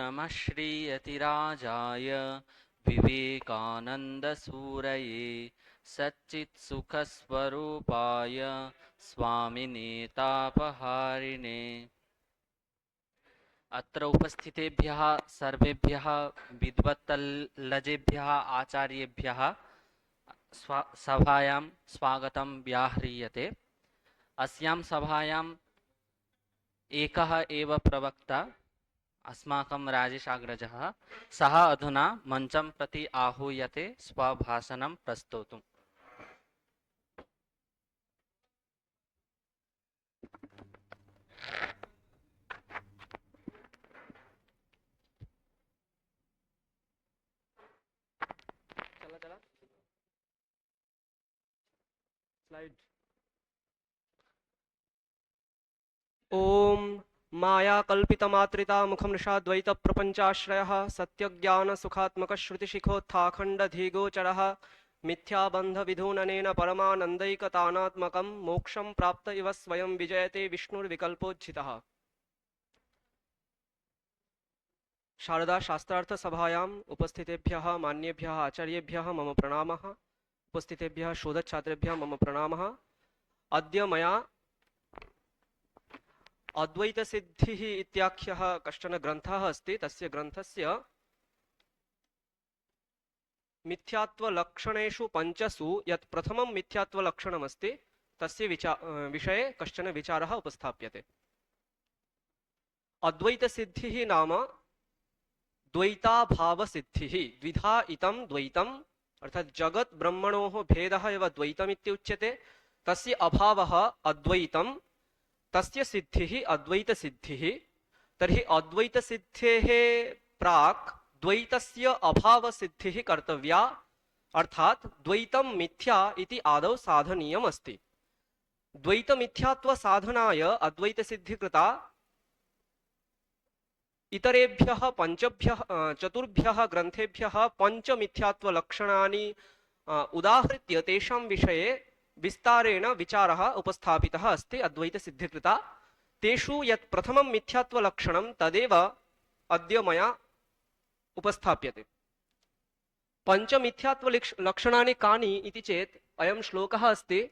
नमः श्रीयतिराजाय विवेकानन्दसूरये सच्चित्सुखस्वरूपाय स्वामिने तापहारिणे। अत्र उपस्थितेभ्यः सर्वेभ्यः विद्वत्तल्लजेभ्यः आचार्येभ्यः सभायां स्वागतं व्याह्रियते। अस्यां सभायाम् एकः एव प्रवक्ता अस्माकं राजेशाग्रजः, सः अधुना मञ्चं प्रति आहूयते स्वभाषणं प्रस्तोतुम्। ओम माया कल्पितमात्रिता मुखमृषाद्वैत प्रपंचाश्रयः सत्यज्ञान सुखात्मक श्रुतिशिखोत्थाखंड धीगोचरः मिथ्याबंध विधूननेन परमानंदैकतानात्मकं मोक्षं प्राप्त इव स्वयं विजयते विष्णुर्विकल्पोज्झितः। शारदा शास्त्रार्थ सभायाम् उपस्थितेभ्यः मान्येभ्यः आचार्येभ्यः मम प्रणामः। उपस्थितेभ्यः शोधच्छात्रेभ्यः मम प्रणामः। अद्य मया अद्वैत सिद्धिः इत्याख्यः कश्चन ग्रन्थः अस्ति। तस्य ग्रन्थस्य मिथ्यात्वलक्षणेषु पञ्चसु यत् प्रथमं मिथ्यात्वलक्षणमस्ति तस्य विषये कश्चन विचारः उपस्थाप्यते। अद्वैत सिद्धिः नाम द्वैताभावसिद्धिः। द्विधा इतं द्वैतम् अर्थात् जगत् ब्रह्मणोः भेदः एव द्वैतमिति उच्यते। तस्य अभावः अद्वैतम्, तस्य सिद्धिः अद्वैत सिद्धिः। तर्हि अद्वैत सिद्धेः प्राक् द्वैतस्य अभाव सिद्धिः कर्तव्या, अर्थात् द्वैतं मिथ्या इति आदौ साधनीयम् अस्ति। द्वैत मिथ्यात्व साधनाय अद्वैत सिद्धि कृता। इतरेभ्यः चतुर्भ्यः ग्रन्थेभ्यः पञ्च मिथ्यात्व लक्षणानि उदाहृत्य तेषां विषये विस्तारेण विचारः उपस्थापितः अस्ति अद्वैत सिद्धिकृता। तेषु यत् प्रथमं मिथ्यात्वलक्षणं तदेव अद्य मया उपस्थाप्यते। पञ्च मिथ्यात्वलक्षणानि कानि इति चेत् अयं श्लोकः अस्ति,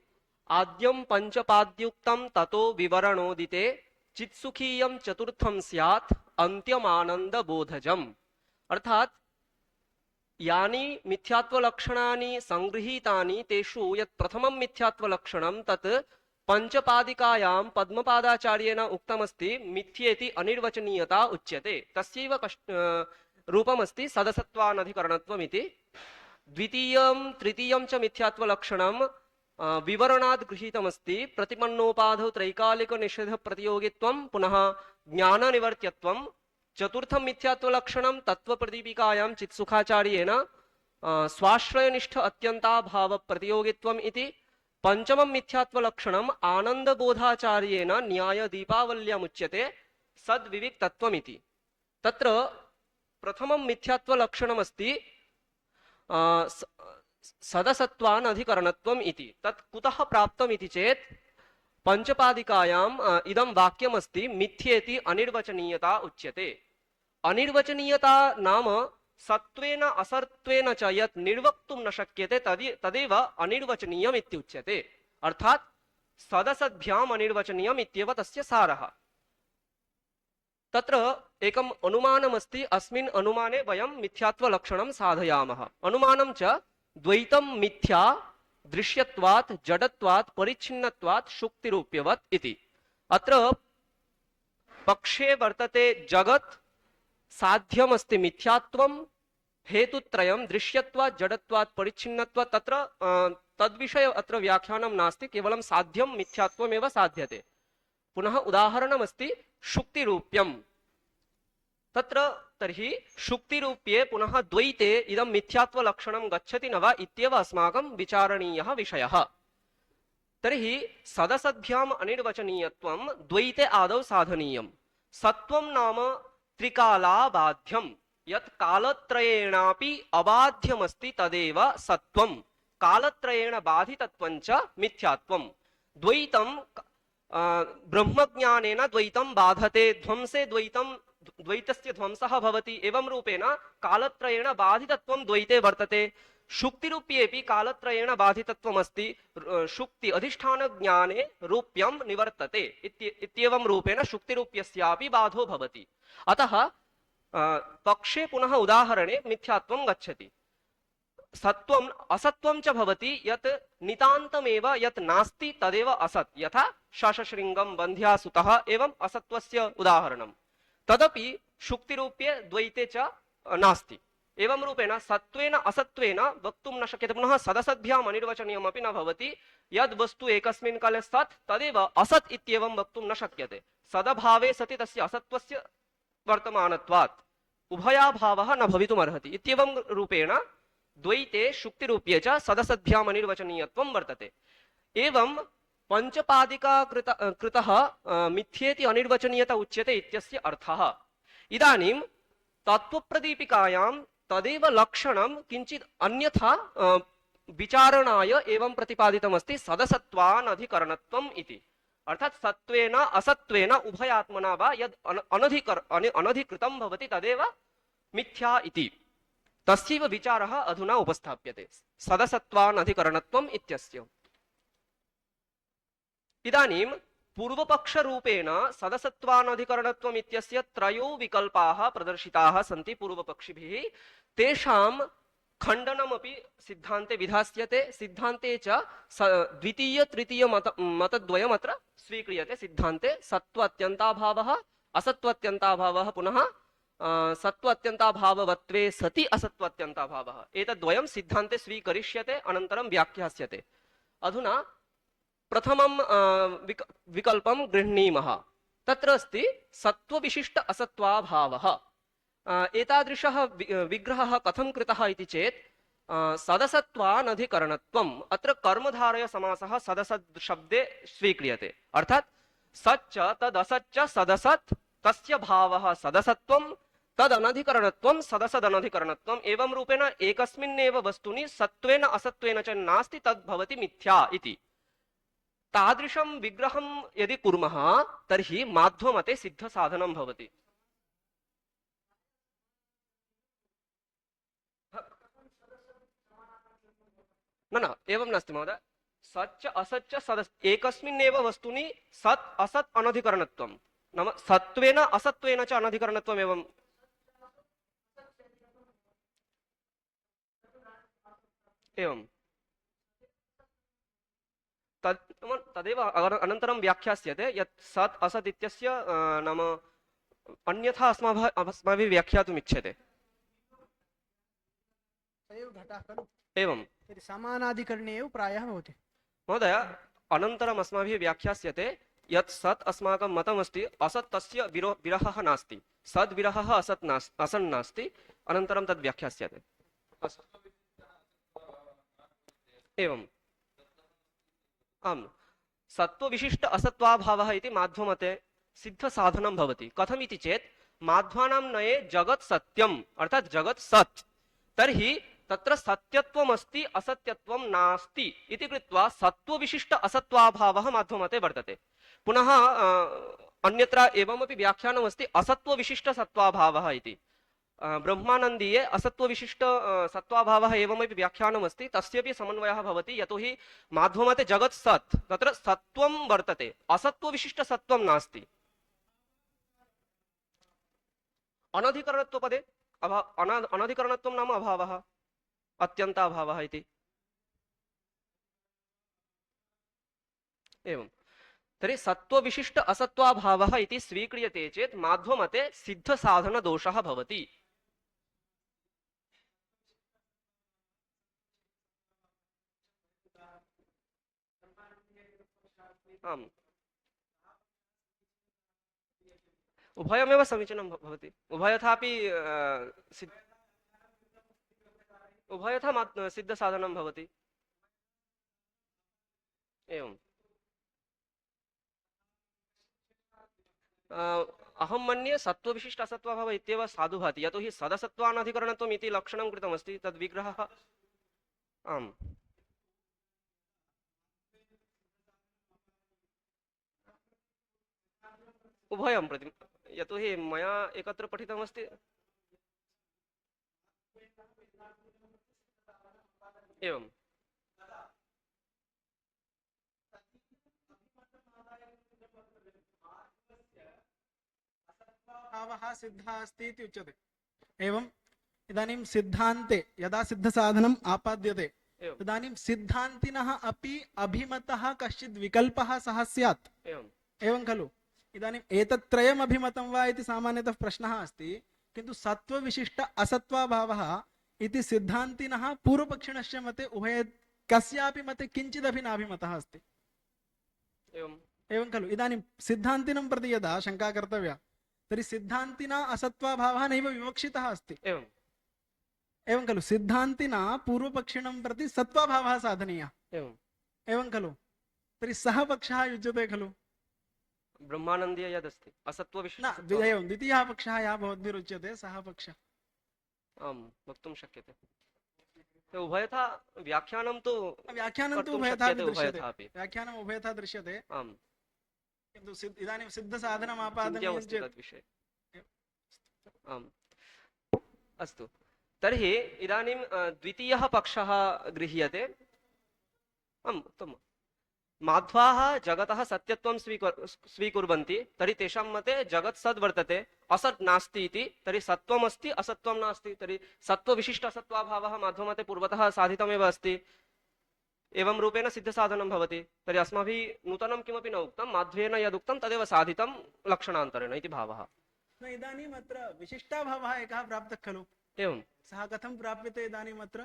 आद्यं पञ्चपाद्युक्तं ततो विवरणोदिते चित्सुखीयं चतुर्थं स्यात् अन्त्यमानन्दबोधजम्। अर्थात् यानि मिथ्यात्वलक्षणानि संगृहीतानि तेषु यत् प्रथमं मिथ्यात्वलक्षणं तत् पञ्चपादिकायां पद्मपादाचार्येण उक्तमस्ति, मिथ्येति अनिर्वचनीयता उच्यते। तस्यैव रूपमस्ति सदसत्त्वानधिकरणत्वमिति। द्वितीयं तृतीयं च मिथ्यात्वलक्षणं विवरणाद् गृहीतमस्ति। प्रतिपन्नोपाधौ त्रैकालिकनिषेधप्रतियोगित्वं पुनः ज्ञाननिवर्त्यत्वं। चतुर्थं मिथ्यात्वलक्षणं तत्त्वप्रदीपिकायां चित्सुखाचार्येण स्वाश्रयनिष्ठ अत्यन्ताभाव प्रतियोगित्वम् इति। पंचमं मिथ्यात्वलक्षणम् आनन्दबोधाचार्येण न्यायदीपावल्यामुच्यते सद्विविक्तत्वमिति। तत्र प्रथमं मिथ्यात्वलक्षणमस्ति सदसत्त्वान् अधिकरणत्वम् इति। तत् कुतः प्राप्तम् इति चेत् पंचपादिकायाम् इदं वाक्यमस्ति, मिथ्येति अनिर्वचनीयता उच्यते। अनिर्वचनीयता नाम सत्त्वेन असत्त्वेन च यत् निर्वक्तुं न शक्यते तदेव अनिर्वचनीयम् इत्युच्यते। अर्थात् सदसद्भ्याम् अनिर्वचनीयम् इत्येव तस्य सारः। तत्र एकम् अनुमानमस्ति। अस्मिन् अनुमाने वयं मिथ्यात्वलक्षणं साधयामः। अनुमानं च द्वैतं मिथ्या दृश्यत्वात् जडत्वात् परिच्छिन्नत्वात् शुक्तिरूप्यवत् इति। अत्र पक्षे वर्तते जगत् साध्यमस्ति मिथ्यात्वं हेतुत्रयं दृश्यत्वात् जडत्वात् परिच्छिन्नत्वात्। तत्र तद्विषये अत्र व्याख्यानं नास्ति, केवलं साध्यं मिथ्यात्वमेव साध्यते। पुनः उदाहरणमस्ति शुक्तिरूप्यं। तत्र तर्हि शुक्तिरूप्ये पुनः द्वैते इदं मिथ्यात्वलक्षणं गच्छति न वा इत्येव अस्माकं विचारणीयः विषयः। तर्हि सदसद्भ्याम् अनिर्वचनीयत्वं द्वैते आदौ साधनीयं। सत्त्वं नाम त्रिकालाबाध्यं, यत् कालत्रयेणापि अबाध्यमस्ति तदेव सत्त्वं। कालत्रयेण बाधितत्वं च मिथ्यात्वं। द्वैतं ब्रह्मज्ञानेन द्वैतं बाधते, ध्वंसे द्वैतं द्वैतस्य ध्वंसः भवति एवं रूपेण कालत्रयेण बाधितत्वं द्वैते वर्तते शुक्तिरूप्येऽपि कालत्रयेण बाधितत्वमस्ति शुक्ति अधिष्ठानज्ञाने रूप्यं निवर्तते इत्येवं रूपेण शुक्तिरूप्यस्यापि बाधो भवति अतः पक्षे पुनः उदाहरणे मिथ्यात्वं गच्छति सत्वम असत्वम च भवति यत् नितान्तमेव यत् नास्ति तदेव असत् यथा शशशृङ्गं बन्ध्यासुतः एवं असत्वस्य उदाहरणं तदपि शुक्तिरूप्ये द्वैते च नास्ति एवं रूपेण सत्त्वेन असत्त्वेन वक्तुं न शक्यते पुनः सदसद्भ्याम् अनिर्वचनीयमपि न भवति यद् वस्तु एकस्मिन् काले सत् तदेव असत् इत्येवं वक्तुं न शक्यते सदभावे सति तस्य असत्त्वस्य वर्तमानत्वात् उभयाभावः न भवितुमर्हति इत्येवं रूपेण द्वैते शुक्तिरूप्ये च सदसद्भ्याम् अनिर्वचनीयत्वं वर्तते एवं पंचपादिका कृतः मिथ्येति अनिर्वचनीयता उच्यते इत्यस्य अर्थः इदानीं तत्त्वप्रदीपिकायां तदेव लक्षणं किञ्चित् अन्यथा विचारणाय एवं प्रतिपादितमस्ति सदसत्त्वानधिकरणत्वम् इति अर्थात् सत्त्वेन असत्त्वेन उभयात्मना वा यद् अनधिकृतं भवति तदेव मिथ्या इति तस्यैव विचारः अधुना उपस्थाप्यते सदसत्त्वानधिकरणत्वम् इत्यस्य इदानीं पूर्वपक्षरूपेण सदसत्त्वानधिकरणत्वम् इत्यस्य त्रयो विकल्पाः प्रदर्शिताः सन्ति पूर्वपक्षिभिः तेषां खण्डनमपि सिद्धान्ते विधास्यते सिद्धान्ते च द्वितीय तृतीय मतद्वयम् अत्र स्वीक्रियते सिद्धान्ते सत्त्वात्यन्ताभावः असत्त्वात्यन्ताभावः पुनः सत्त्वात्यन्ताभाववत्वे सति असत्त्वात्यन्ताभावः एतद्वयं सिद्धान्ते स्वीकरिष्यते अनन्तरं व्याख्यास्यते अधुना प्रथमं विकल्पं गृह्णीमः तत्र अस्ति सत्त्वविशिष्ट असत्त्वाभावः एतादृशः विग्रहः कथं कृतः इति चेत् सदसत्त्वानधिकरणत्वम् अत्र कर्मधारय समासः सदसत् शब्दे स्वीक्रियते अर्थात् सच्च तदसच्च सदसत् तस्य भावः सदसत्वं तदनधिकरणत्वं सदसदनधिकरणत्वम् एवं रूपेण एकस्मिन्नेव वस्तुनि सत्त्वेन असत्त्वेन च नास्ति तद् भवति मिथ्या इति तादृशं विग्रहं यदि कुर्मः तर्हि माध्वमते सिद्धसाधनं भवति न न एवं नास्ति महोदय सच्च असच्च सदस् एकस्मिन्नेव वस्तुनि सत् असत् अनधिकरणत्वं नाम सत्त्वेन असत्त्वेन च अनधिकरणत्वम् एवं एवं तदेव अनन्तरं व्याख्यास्यते यत् सत् असत् इत्यस्य नाम अन्यथा अस्माभिः व्याख्यातुम् इच्छ्यते एवं समानाधिकरणे एव प्रायः भवति महोदय अनन्तरम् अस्माभिः व्याख्यास्यते यत् सत् अस्माकं मतमस्ति असत् तस्य विरहः नास्ति सद् विरहः असन् नास्ति अनन्तरं तद् व्याख्यास्यते एवं आम् सत्त्वविशिष्ट असत्त्वाभावः इति माध्वमते सिद्धसाधनं भवति कथम् इति चेत् माध्वानां नये जगत् सत्यम् अर्थात् जगत् सत् तर्हि तत्र सत्यत्वमस्ति असत्यत्वं नास्ति इति कृत्वा सत्त्वविशिष्ट असत्त्वाभावः माध्वमते वर्तते पुनः अन्यत्र एवमपि व्याख्यानमस्ति असत्त्वविशिष्ट सत्त्वाभावः इति ब्रह्मानन्दीये असत्त्वविशिष्ट सत्त्वाभावः एवमपि व्याख्यानमस्ति तस्यपि समन्वयः भवति यतोहि माध्वमते जगत् सत् तत्र सत्त्वं वर्तते असत्त्वविशिष्ट सत्त्वं नास्ति अनधिकरणत्वपदे अनधिकरणत्वं नाम अभावः अत्यन्ताभावः इति एवं तर्हि सत्त्वविशिष्ट असत्त्वाभावः इति स्वीक्रियते चेत् माध्वमते सिद्धसाधनदोषः भवति आम् उभयमेव समीचीनं भवति उभयथापि उभयथा सिद्धसाधनं भवति एवं अहं मन्ये सत्त्वविशिष्ट असत्त्वाभावः इत्येव साधु भाति यतोहि सदसत्त्वानधिकरणत्वम् इति लक्षणं कृतमस्ति तद् विग्रहः आम् उभयं प्रति यतोहि मया एकत्र पठितमस्ति। एवं भावः सिद्धः अस्ति इति उच्यते। एवम् इदानीं सिद्धान्ते यदा सिद्धसाधनम् आपाद्यते एवं तदानीं सिद्धान्तिनः अपि अभिमतः कश्चित् विकल्पः सः स्यात्। एवं एवं खलु। इदानीम् एतत्त्रयम् अभिमतं वा इति सामान्यतः प्रश्नः अस्ति, किन्तु सत्त्वविशिष्ट असत्त्वाभावः इति सिद्धान्तिनः पूर्वपक्षिणस्य मते उभय कस्यापि मते किञ्चिदपि नाभिमतः अस्ति। एवं एवं खलु। इदानीं सिद्धान्तिनं प्रति यदा शङ्का कर्तव्या तर्हि सिद्धान्तिना असत्त्वाभावः नैव विवक्षितः अस्ति। एवं एवं खलु। सिद्धान्तिना पूर्वपक्षिणं प्रति सत्त्वाभावः साधनीयः। एवं एवं खलु। तर्हि सः पक्षः युज्यते खलु। ब्रह्मानन्दीय यदस्ति न असत्त्वविशिष्ट एवं द्वितीयः पक्षः यः भवद्भिरुच्यते सः पक्षः। आम् वक्तुं शक्यते। तो उभयथा व्याख्यानं तु व्याख्यानं तु कर्तुं उभयथा शक्यते, दृश्यते। उभयथापि। व्याख्यानम् उभयथा दृश्यते, आम् किन्तु इदानीं सिद्धसाधनम् आपादनीयं चिन्त्यमस्ति चेत् तद्विषये। आम् अस्तु, तर्हि इदानीं द्वितीयः पक्षः गृह्यते। आम् उत्तमम्। माध्वाः जगतः सत्यत्वं स्वीकुर्वन्ति, तर्हि तेषां मते जगत् सद् वर्तते, असत् नास्ति इति। तर्हि सत्त्वम् अस्ति, असत्त्वं नास्ति। तर्हि सत्त्वविशिष्ट असत्त्वाभावः माध्वमते पूर्वतः साधितमेव अस्ति। एवं रूपेण सिद्धसाधनं भवति। तर्हि अस्माभिः नूतनं किमपि न उक्तं, माध्वेन यदुक्तं तदेव साधितं लक्षणान्तरेण इति भावः। न इदानीम् अत्र विशिष्टाभावः एकः प्राप्तः खलु। एवं सः कथं प्राप्यते इदानीम् अत्र?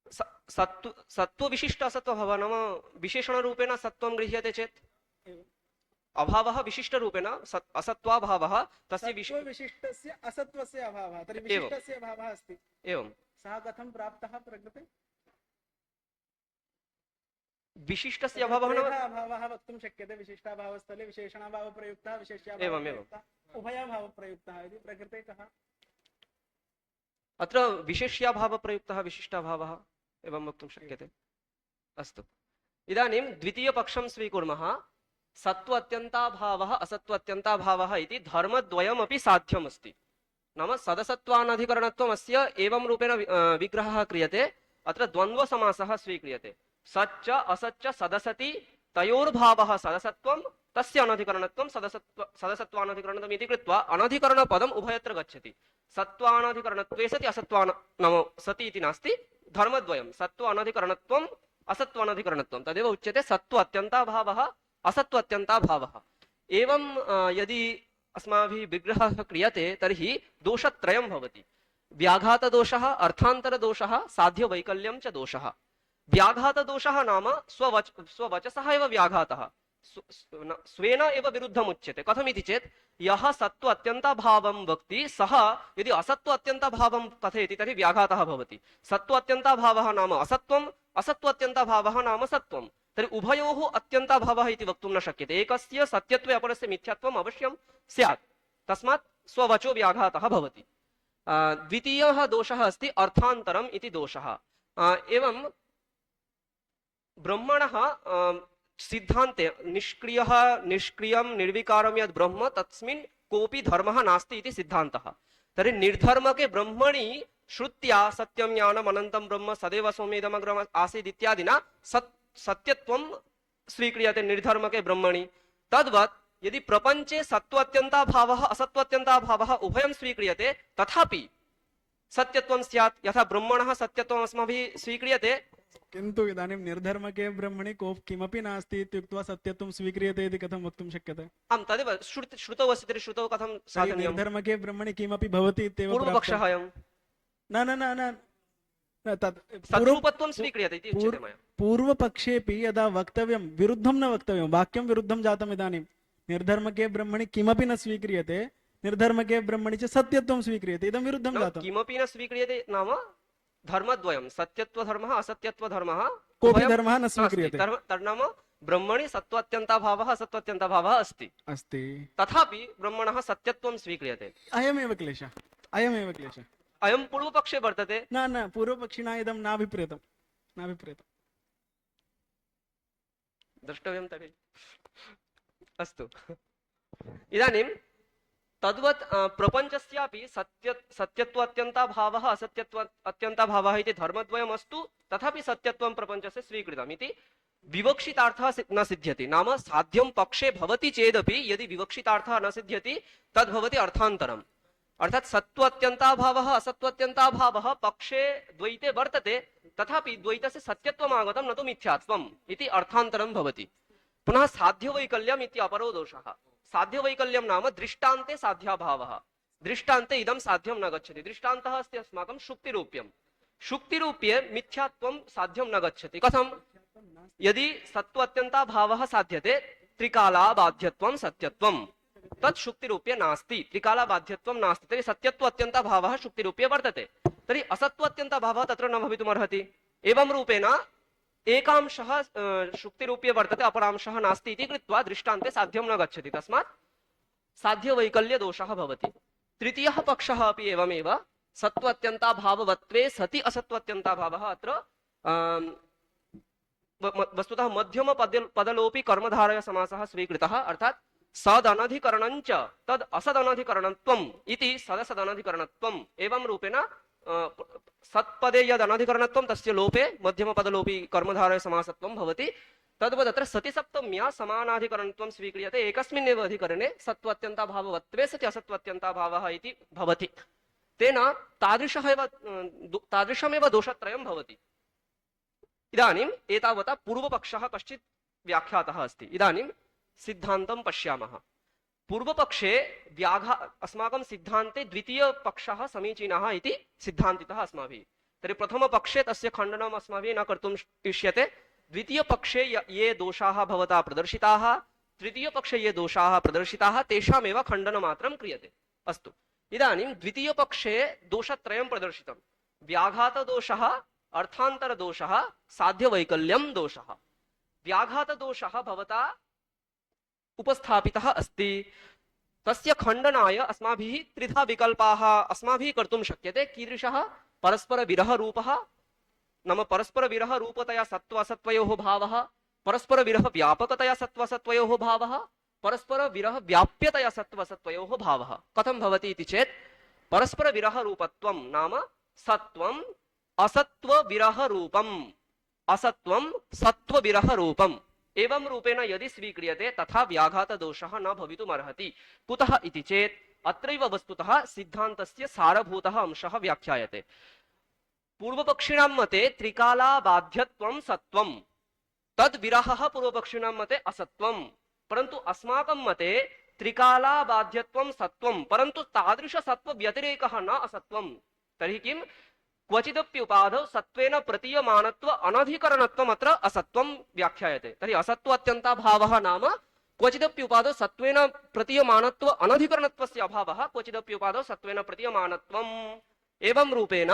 सत्त्वविशिष्ट असत्त्वभावः नाम विशेषणरूपेण सत्त्वं गृह्यते चेत् अभावः विशिष्टरूपेण असत्त्वाभावः तस्य विशिष्टस्य असत्त्वस्य अभावः, तर्हि एवं। विशिष्टस्य अभावः अस्ति। एवं सः कथं प्राप्तः प्रकृते? विशिष्टस्य अभावः नाम अभावः वक्तुं शक्यते। विशिष्टाभावस्थले विशेषणाभावप्रयुक्तः, विशेष्याभावप्रयुक्तः, उभयाभावप्रयुक्तः इति प्रकृते कः? अत्र विशेष्याभावप्रयुक्तः विशिष्टाभावः एवं वक्तुं शक्यते। अस्तु, इदानीं द्वितीयपक्षं स्वीकुर्मः। सत्त्व अत्यन्ताभावः असत्त्व अत्यन्ताभावः इति धर्मद्वयमपि साध्यमस्ति। नाम सदसत्त्वानधिकरणत्वम् अस्य एवं रूपेण विग्रहः क्रियते। अत्र द्वन्द्वसमासः स्वीक्रियते। सच्च असच्च सदसति तयोर्भावः सदसत्वं तस्य अनधिकरणत्वं सदसत्वानधिकरणत्वम् इति कृत्वा अनधिकरणपदम् उभयत्र गच्छति। सत्त्वानधिकरणत्वे सति असत्त्वान नाम सति इति नास्ति, धर्मद्वयं सत्त्व अनधिकरणत्वम् असत्त्व अनधिकरणत्वं तदेव उच्यते सत्त्व अत्यन्ताभावः असत्त्व अत्यन्ताभावः। एवं यदि अस्माभिः विग्रहः क्रियते तर्हि दोषत्रयं भवति। व्याघातदोषः, अर्थान्तरदोषः, साध्यवैकल्यं च दोषः। व्याघातदोषः नाम स्ववचसः एव व्याघातः, स्वेन एव विरुद्धम् उच्यते। कथमिति चेत् यः सत्त्व अत्यन्ताभावं वक्ति सः यदि असत्त्व अत्यन्ताभावं कथयति तर्हि व्याघातः भवति। सत्त्व अत्यन्ताभावः नाम असत्त्वम्, असत्त्व अत्यन्ताभावः नाम सत्त्वं। तर्हि उभयोः अत्यन्ताभावः इति वक्तुं न शक्यते। एकस्य सत्यत्वे अपरस्य मिथ्यात्वम् अवश्यं स्यात्, तस्मात् स्ववचो व्याघातः भवति। द्वितीयः दोषः अस्ति अर्थान्तरम् इति दोषः। एवं ब्रह्मणः सिद्धान्ते निष्क्रियः निष्क्रियं निर्विकारं यद् ब्रह्म तस्मिन् कोऽपि धर्मः नास्ति इति सिद्धान्तः। तर्हि निर्धर्मके ब्रह्मणि श्रुत्या सत्यं ज्ञानम् अनन्तं ब्रह्म सदैव सौम्येदमग्रम् आसीत् इत्यादिना सत्यत्वं स्वीक्रियते निर्धर्मके ब्रह्मणि। तद्वत् यदि प्रपञ्चे सत्त्वात्यन्ताभावः असत्त्वात्यन्ताभावः उभयं स्वीक्रियते तथापि सत्यत्वं स्यात्। यथा ब्रह्मणः सत्यत्वम् अस्माभिः स्वीक्रियते, किन्तु इदानीं निर्धर्मके ब्रह्मणि कोऽपि किमपि नास्ति इत्युक्त्वा सत्यत्वं स्वीक्रियते इति कथं वक्तुं शक्यते? आं तदेव श्रुतौ अस्ति तर्हि श्रुतौ कथं साधनीयं? निर्धर्मके ब्रह्मणि किमपि भवति इत्येव पूर्वपक्षः अयं न न न न तत् सद्रूपत्वं स्वीक्रियते इति उच्यते मया। पूर्वपक्षेपि यदा वक्तव्यं विरुद्धं न वक्तव्यं, वाक्यं विरुद्धं जातम्। इदानीं निर्धर्मके ब्रह्मणि किमपि न स्वीक्रियते, निर्धर्मके ब्रह्मणि च सत्यत्वं स्वीक्रियते, इदं विरुद्धं जातम्। किमपि न स्वीक्रियते नाम धर्मद्वयं सत्यत्वधर्मः असत्यत्वधर्मः कोऽपि धर्मः न स्वीक्रियते। तन्नाम ब्रह्मणि सत्त्वात्यन्ताभावः असत्त्वात्यन्ताभावः अस्ति, तथापि ब्रह्मणः सत्यत्वं स्वीक्रियते। अयमेव क्लेशः, अयमेव क्लेशः। अयं पूर्वपक्षे वर्तते। न न पूर्वपक्षिणा इदं नाभिप्रेतं, नाभिप्रेतं। द्रष्टव्यं तर्हि। अस्तु, इदानीं तद्वत् प्रपञ्चस्यापि सत्यत्व अत्यन्ताभावः असत्यत्व अत्यन्ताभावः इति धर्मद्वयमस्तु तथापि सत्यत्वं प्रपञ्चस्य स्वीकृतम् इति विवक्षितार्थः न सिद्ध्यति नाम साध्यं पक्षे भवति चेदपि यदि विवक्षितार्थः न सिद्ध्यति तद् भवति अर्थान्तरम् अर्थात् सत्त्वत्यन्ताभावः असत्त्वत्यन्ताभावः पक्षे द्वैते वर्तते तथापि द्वैतस्य सत्यत्वम् आगतं न तु मिथ्यात्वम् इति अर्थान्तरं भवति पुनः साध्यवैकल्यम् इति अपरो दोषः साध्यवैकल्यं नाम दृष्टान्ते साध्याभावः दृष्टान्ते इदं साध्यं न गच्छति दृष्टान्तः अस्ति अस्माकं शुक्तिरूप्यं शुक्तिरूप्ये मिथ्यात्वं साध्यं न गच्छति कथं यदि सत्त्वत्यन्ताभावः साध्यते त्रिकालाबाध्यत्वं सत्यत्वं तत् शुक्तिरूप्ये नास्ति त्रिकालाबाध्यत्वं नास्ति तर्हि सत्यत्वात्यन्ताभावः शुक्तिरूप्ये वर्तते तर्हि असत्त्वात्यन्ताभावः तत्र न भवितुमर्हति एवं रूपेण एकांशः शुक्तिरूप्ये वर्तते अपरांशः नास्ति इति कृत्वा दृष्टान्ते साध्यं न गच्छति तस्मात् साध्यवैकल्यदोषः भवति तृतीयः पक्षः अपि एवमेव सत्त्वात्यन्ताभाववत्वे सति असत्त्वात्यन्ताभावः अत्र वस्तुतः मध्यम पदलोपि कर्मधारय समासः स्वीकृतः अर्थात् सदनधिकरणञ्च तद् असदनधिकरणत्वम् इति सदसदनधिकरणत्वम् एवं रूपेण सत्पदे यद् अनधिकरणत्वं तस्य लोपे मध्यमपदलोपि कर्मधारय समासत्वं भवति तद्वत् अत्र सतिसप्तम्या समानाधिकरणत्वं स्वीक्रियते एकस्मिन्नेव अधिकरणे सत्त्वात्यन्ताभाववत्वे सति असत्त्वात्यन्ताभावः इति भवति तेन तादृशमेव दोषत्रयं भवति इदानीम् एतावता पूर्वपक्षः कश्चित् व्याख्यातः अस्ति इदानीं सिद्धान्तं पश्यामः पूर्वपक्षे अस्माकं सिद्धान्ते द्वितीयपक्षः समीचीनः इति सिद्धान्तितः अस्माभिः तर्हि प्रथमपक्षे तस्य खण्डनम् अस्माभिः न कर्तुं इष्यते द्वितीयपक्षे ये दोषाः भवता प्रदर्शिताः तृतीयपक्षे ये दोषाः प्रदर्शिताः तेषामेव खण्डनमात्रं क्रियते अस्तु इदानीं द्वितीयपक्षे दोषत्रयं प्रदर्शितं व्याघातदोषः अर्थान्तरदोषः साध्यवैकल्यं दोषः व्याघातदोषः भवता उपस्थापितः अस्ति तस्य खण्डनाय अस्माभिः त्रिधा विकल्पाः अस्माभिः कर्तुं शक्यते कीदृशः परस्परविरहरूपः नाम परस्परविरहरूपतया सत्त्वासत्त्वयोः भावः परस्परविरहव्यापकतया सत्त्वासत्त्वयोः भावः परस्परविरहव्याप्यतया सत्त्वासत्त्वयोः भावः कथं भवति इति चेत् परस्परविरहरूपत्वं नाम सत्त्वम् असत्त्वविरहरूपम् असत्त्वं सत्त्वविरहरूपम् एवं रूपेण यदि स्वीक्रियते तथा व्याघातदोषः न भवितुमर्हति कुतः इति चेत् अत्रैव वस्तुतः सिद्धान्तस्य सारभूतः अंशः व्याख्यायते पूर्वपक्षिणां मते त्रिकालाबाध्यत्वं सत्त्वं तद् विरहः पूर्वपक्षिणां मते असत्त्वं परन्तु अस्माकं मते त्रिकालाबाध्यत्वं सत्त्वं परन्तु तादृशसत्त्वव्यतिरेकः न असत्त्वं तर्हि किं क्वचिदप्युपाधौ सत्त्वेन प्रतीयमानत्व अनधिकरणत्वम् अत्र असत्त्वं व्याख्यायते तर्हि असत्त्वात्यन्ताभावः नाम क्वचिदप्युपाधौ सत्त्वेन प्रतीयमानत्व अनधिकरणत्वस्य अभावः क्वचिदप्युपाधौ सत्त्वेन प्रतीयमानत्वम् एवं रूपेण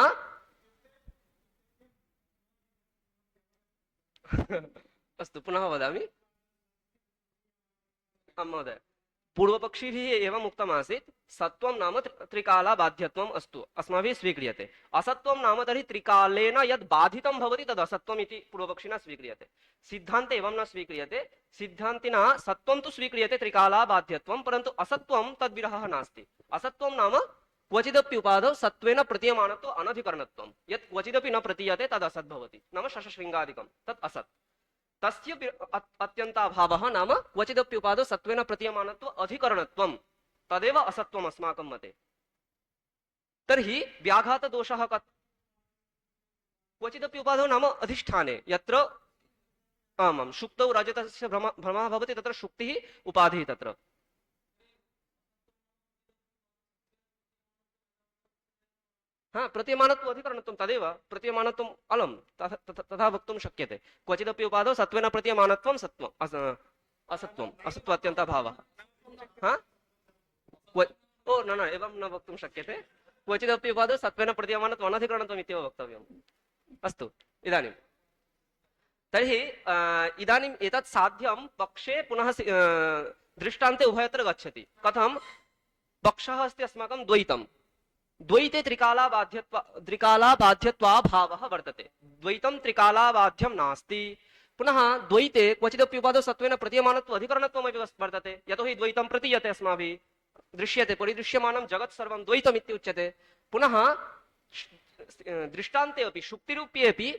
अस्तु पुनः वदामि महोदय पूर्वपक्षिभिः एवम् उक्तमासीत् सत्त्वं नाम त्रिकालाबाध्यत्वम् अस्तु अस्माभिः स्वीक्रियते असत्त्वं नाम तर्हि त्रिकालेन यद् बाधितं भवति तद् असत्त्वम् इति पूर्वपक्षिणा स्वीक्रियते सिद्धान्ते एवं न स्वीक्रियते सिद्धान्तिना सत्त्वं तु स्वीक्रियते त्रिकालाबाध्यत्वं परन्तु असत्त्वं तद्विरहः नास्ति असत्त्वं नाम क्वचिदप्युपाधौ सत्त्वेन प्रतीयमानत्व अनधिकरणत्वं यत् क्वचिदपि न प्रतीयते तद् असत् भवति नाम शशशृङ्गादिकं तत् असत् तस्य अत्यन्ताभावः नाम क्वचिदप्युपाधौ सत्त्वेन प्रतीयमानत्व अधिकरणत्वं तदेव असत्त्वम् अस्माकं मते तर्हि व्याघातदोषः क्वचिदप्युपाधौ नाम अधिष्ठाने यत्र आमां शुक्तौ रजतस्य भ्रमः भवति तत्र शुक्तिः उपाधिः तत्र हाँ प्रतीयमानत्व अधिकरणत्वं तदेव प्रतीयमानत्वम् अलम् तथा वक्तुं शक्यते क्वचिदपि उपाधौ सत्त्वेन प्रतीयमानत्वं सत्त्वम् असत्त्वम् असत्त्वात्यन्ताभावः हाँ ओ न एवं न वक्तुं शक्यते क्वचिदपि उपाधौ सत्त्वेन प्रतीयमानत्वम् अनधिकरणत्वम् इत्येव वक्तव्यम् अस्तु इदानीं तर्हि इदानीम् एतत् साध्यं पक्षे पुनः दृष्टान्ते उभयत्र गच्छति कथं पक्षः अस्ति अस्माकं द्वैतं द्वैते त्रिकालाबाध्यत्वाभावः वर्तते द्वैतं त्रिकालाबाध्यं नास्ति पुनः द्वैते क्वचिदप्युपाधौ सत्त्वेन प्रतीयमानत्व अधिकरणत्वमपि वर्तते यतोहि द्वैतं प्रतीयते अस्माभिः दृश्यते परिदृश्यमानं जगत् सर्वं द्वैतम् इति उच्यते पुनः दृष्टान्ते अपि शुक्तिरूप्ये अपि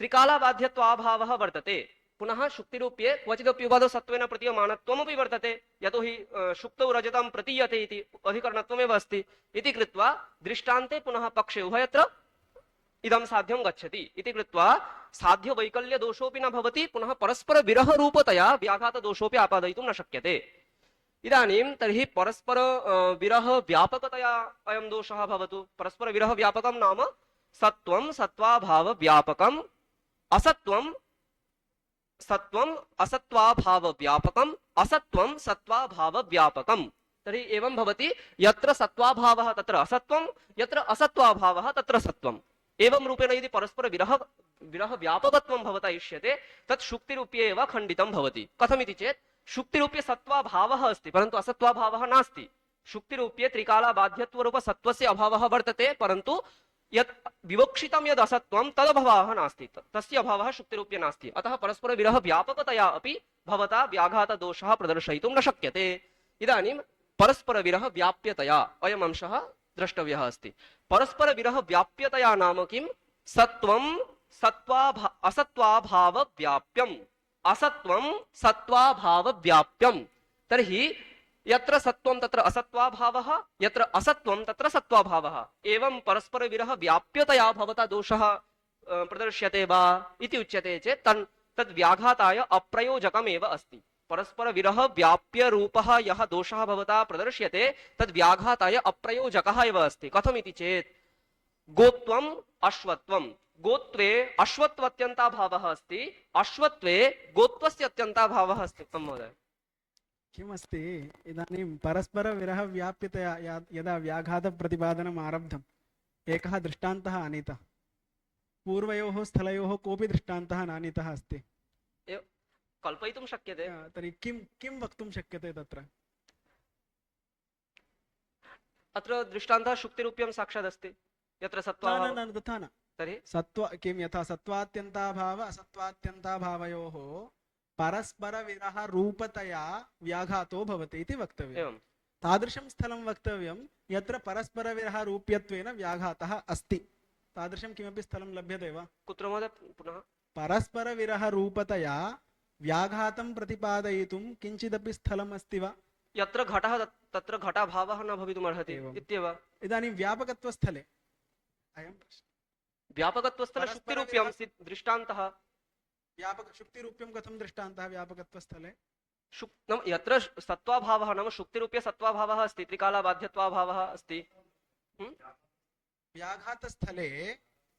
त्रिकालबाध्यत्वाभावः वर्तते पुनः शुक्तिरूप्ये क्वचिदपि उपादौ सत्त्वेन प्रतीयमानत्वमपि वर्तते यतोहि शुक्तौ रजतं प्रतीयते इति अधिकरणत्वमेव अस्ति इति कृत्वा दृष्टान्ते पुनः पक्षे उभयत्र इदं साध्यं गच्छति इति कृत्वा साध्य वैकल्य दोषोऽपि न भवति पुनः परस्पर विरह रूपतया व्याघात दोषोऽपि आपादयितुं न शक्यते इदानीं तर्हि परस्पर विरह व्यापकतया अयं दोषः भवतु परस्पर विरह व्यापकं नाम सत्त्वं सत्त्वाभाव व्यापकम् असत्त्वं सत्त्वम् असत्त्वाभाव व्यापकम् असत्त्वं सत्त्वाभाव व्यापकम् तर्हि एवं भवति यत्र सत्त्वाभावः तत्र असत्त्वं यत्र असत्त्वाभावः तत्र सत्त्वम् एवं रूपेण यदि परस्पर विरह व्यापकत्वं भवता इष्यते तत् शुक्तिरूप्ये एव खण्डितं भवति कथमिति चेत् शुक्तिरूप्ये सत्त्वाभावः अस्ति परन्तु असत्त्वाभावः नास्ति शुक्तिरूप्ये त्रिकालाबाध्यत्वरूप सत्त्वस्य अभावः वर्तते परन्तु यत् विवक्षितं यद् असत्त्वं तदभावः नास्ति तस्य अभावः शुक्तिरूप्ये नास्ति अतः परस्पर विरह व्यापकतया अपि भवता व्याघातदोषः प्रदर्शयितुं न शक्यते इदानीं परस्पर विरह व्याप्यतया अयम् अंशः द्रष्टव्यः अस्ति परस्पर विरह व्याप्यतया नाम किं सत्त्वं असत्त्वाभाव व्याप्यम् असत्त्वं सत्त्वाभाव व्याप्यम् तर्हि यत्र सत्त्वं तत्र असत्त्वाभावः यत्र असत्त्वं तत्र सत्त्वाभावः एवं परस्पर विरह व्याप्यतया भवता दोषः प्रदर्श्यते वा इति उच्यते चेत् तद् व्याघाताय अप्रयोजकमेव अस्ति परस्पर विरह व्याप्य रूपः यः दोषः भवता प्रदर्श्यते तद् व्याघाताय अप्रयोजकः एव अस्ति कथमिति चेत् गोत्वम् अश्वत्वम् गोत्वे अश्वत्वत्यन्ताभावः अस्ति अश्वत्वे गोत्वस्य अत्यन्ताभावः अस्ति महोदय किमस्ति इदानीं परस्परविरहव्याप्यतया यदा व्याघातप्रतिपादनम् आरब्धम् एकः दृष्टान्तः आनीतः पूर्वयोः स्थलयोः कोऽपि दृष्टान्तः नानीतः अस्ति कल्पयितुं शक्यते तर्हि किं वक्तुं शक्यते तत्र अत्र दृष्टान्तः शुक्तिरूप्यं साक्षादस्ति यत्र सत्त्वाभावः न तथा न तर्हि सत्त्व किं यथा सत्त्वात्यन्ताभाव असत्त्वात्यन्ताभावयोः परस्पर विरह रूपतया व्याघातो भवति इति वक्तव्यम् एवं तादृशं स्थलं वक्तव्यं यत्र परस्पर विरह रूप्यत्वेन व्याघातः अस्ति तादृशं किमपि स्थलं लभ्यते वा कुत्र महोदय पुनः परस्पर विरह रूपतया व्याघातं प्रतिपादयितुं किञ्चिदपि स्थलम् अस्ति वा यत्र घटः तत्र घटाभावः न भवितुमर्हति इत्येव इदानीं व्यापकत्वस्थले अयं प्रश्नः व्यापकत्वस्थले शुक्तिरूप्यं दृष्टान्तः व्यापक शुक्तिरूप्यं कथं दृष्टान्तः व्यापकत्वस्थले यत्र सत्त्वाभावः नाम शुक्तिरूप्ये सत्त्वाभावः अस्ति त्रिकालाबाध्यत्वाभावः अस्ति व्याघातस्थले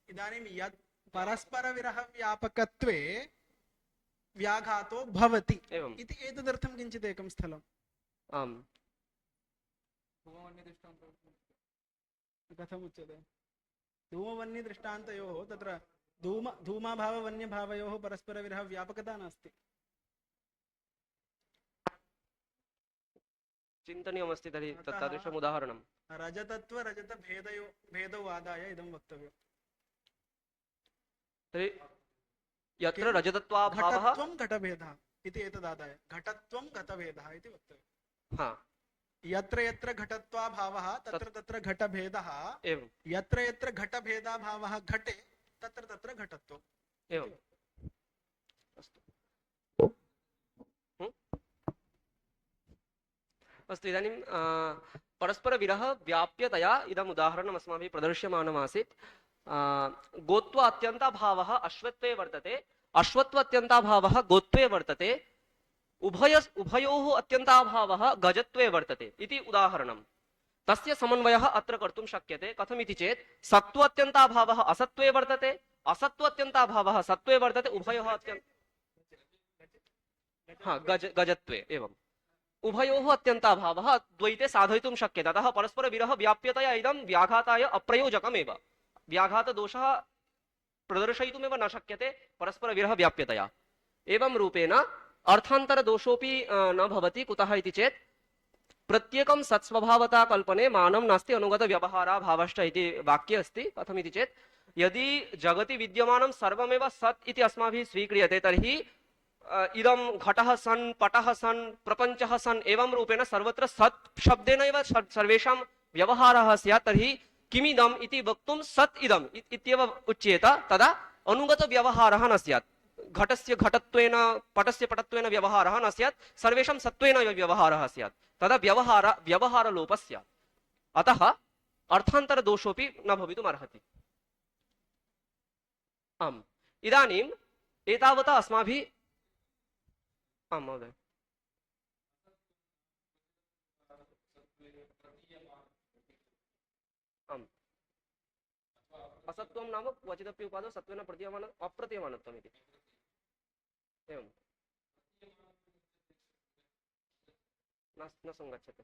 इदानीं यत् परस्पर विरह व्यापकत्वे व्याघातो भवति एवं इति एतदर्थं किञ्चित् एकं स्थलम् आम् कथम् उच्यते धूमवह्नि दृष्टान्तयोः तत्र धूमाभाववन्यभावयोः परस्पर विरह व्यापकता नास्ति चिन्तनीयमस्ति तर्हि तादृशम् उदाहरणं रजतत्व रजत भेदौ आदाय इदं वक्तव्यम् तर्हि यत्र रजतत्वाभावः घटत्वं घटभेदः इति एतदादाय घटत्वं घटभेदः इति वक्तव्यम् हा यत्र यत्र घटत्वाभावः तत्र तत्र घटभेदः एवं यत्र यत्र घटभेदाभावः घटे तत्र तत्र घटत्वम् एवम् अस्तु अस्तु इदानीं परस्पर विरह व्याप्यतया इदम् उदाहरणम् अस्माभिः प्रदर्श्यमानमासीत् गोत्व अत्यन्ताभावः अश्वत्वे वर्तते अश्वत्व अत्यन्ताभावः गोत्वे वर्तते उभयोः अत्यन्ताभावः गजत्वे वर्तते इति उदाहरणं तस्य समन्वयः अत्र कर्तुं शक्यते कथमिति चेत् सत्त्व अत्यन्ताभावः असत्त्वे वर्तते असत्त्व अत्यन्ताभावः सत्त्वे वर्तते उभयोः गजत्वे एवं उभयोः अत्यन्ताभावः द्वैते साधयितुं शक्यते अतः परस्पर विरह व्याप्यतया इदं व्याघाताय अप्रयोजकमेव व्याघातदोषः प्रदर्शयितुमेव न शक्यते परस्पर विरह व्याप्यतया एवं रूपेण अर्थान्तरदोषोऽपि न भवति कुतः इति चेत् प्रत्येकं सत्स्वभावता कल्पने मानं नास्ति अनुगत व्यवहाराभावश्च इति वाक्ये अस्ति कथमिति चेत् यदि जगति विद्यमानं सर्वमेव सत् इति अस्माभिः स्वीक्रियते तर्हि इदं घटः सन् पटः सन् प्रपञ्चः सन् एवं रूपेण सर्वत्र सत् शब्देन एव सर्वेषां व्यवहारः स्यात् तर्हि किमिदम् इति वक्तुं सत् इदम् इत्येव उच्येत तदा अनुगतव्यवहारः न स्यात् घटस्य घटत्वेन पटस्य पटत्वेन व्यवहारः न स्यात् सर्वेषां सत्त्वेन एव व्यवहारः स्यात् तदा व्यवहारलोपः स्यात् अतः अर्थान्तरदोषोऽपि न भवितुमर्हति आम् इदानीम् एतावता अस्माभिः आं महोदय आम् असत्त्वं नाम क्वचिदपि उपादौ सत्त्वेन प्रतीयमान अप्रतीयमानत्वम् इति एवं न सङ्गच्छते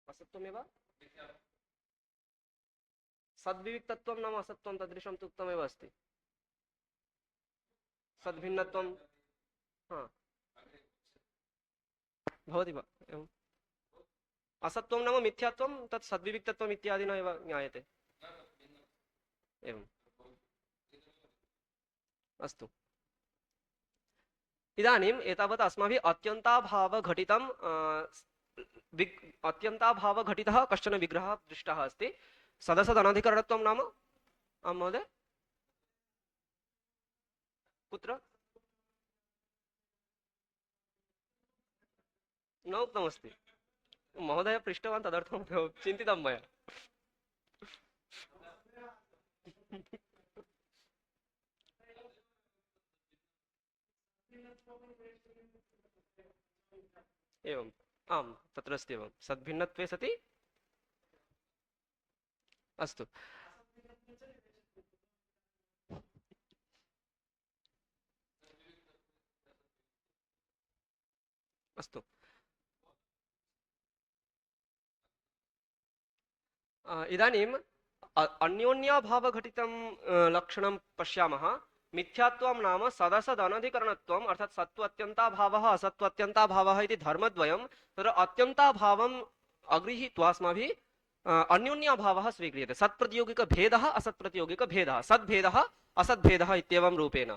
असत्त्वमेव सद्विविक्तत्वं नाम असत्त्वं तदृशं तु उक्तमेव अस्ति सद्भिन्नत्वं हा भवति वा एवम् असत्त्वं नाम मिथ्यात्वं तत् सद्विविक्तत्वम् इत्यादिना एव ज्ञायते एवम् अस्तु इदानीम् एतावत् अस्माभिः अत्यन्ताभावघटितः कश्चन विग्रहः दृष्टः अस्ति सदसदनधिकरणत्वं नाम आं महोदय कुत्र न उक्तमस्ति महोदय पृष्टवान् तदर्थं चिन्तितं मया एवम् आम् तत्र अस्ति एवं सद्भिन्नत्वे सति अस्तु अस्तु इदानीम् अन्योन्याभावघटितं लक्षणं पश्यामः मिथ्यात्वं नाम सदसदनधिकरणत्वम् अर्थात् सत्त्वत्यन्ताभावः असत्त्वत्यन्ताभावः इति धर्मद्वयं तत्र अत्यन्ताभावम् अगृहीत्वा अस्माभिः अन्योन्याभावः स्वीक्रियते सत्प्रतियोगिकभेदः असत्प्रतियोगिकभेदः सद्भेदः असद्भेदः इत्येवं रूपेण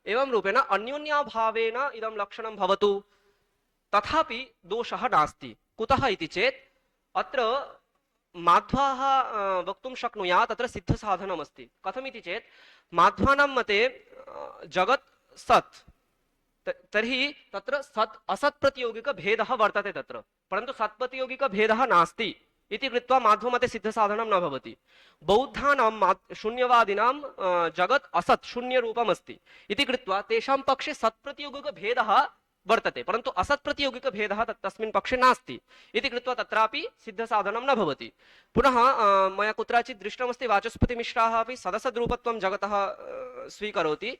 एवं रूपेण अन्योन्याभावेन इदं लक्षणं भवतु तथापि दोषः नास्ति कुतः इति चेत् अत्र माध्वाः वक्तुं शक्नुयात् तत्र सिद्धसाधनमस्ति कथमिति चेत् माध्वानां मते जगत् सत् तर्हि तत्र सत् असत्प्रतियोगिकभेदः वर्तते तत्र परन्तु सत्प्रतियोगिकभेदः नास्ति इति कृत्वा माध्वमते सिद्धसाधनं न भवति बौद्धानां शून्यवादिनां जगत् असत् शून्यरूपम् अस्ति इति कृत्वा तेषां पक्षे सत्प्रतियोगिकभेदः वर्तते परन्तु असत्प्रतियोगिकभेदः तस्मिन् पक्षे नास्ति इति कृत्वा तत्रापि सिद्धसाधनं न भवति पुनः मया कुत्रचित् दृष्टमस्ति वाचस्पतिमिश्राः अपि सदसद्रूपत्वं जगतः स्वीकरोति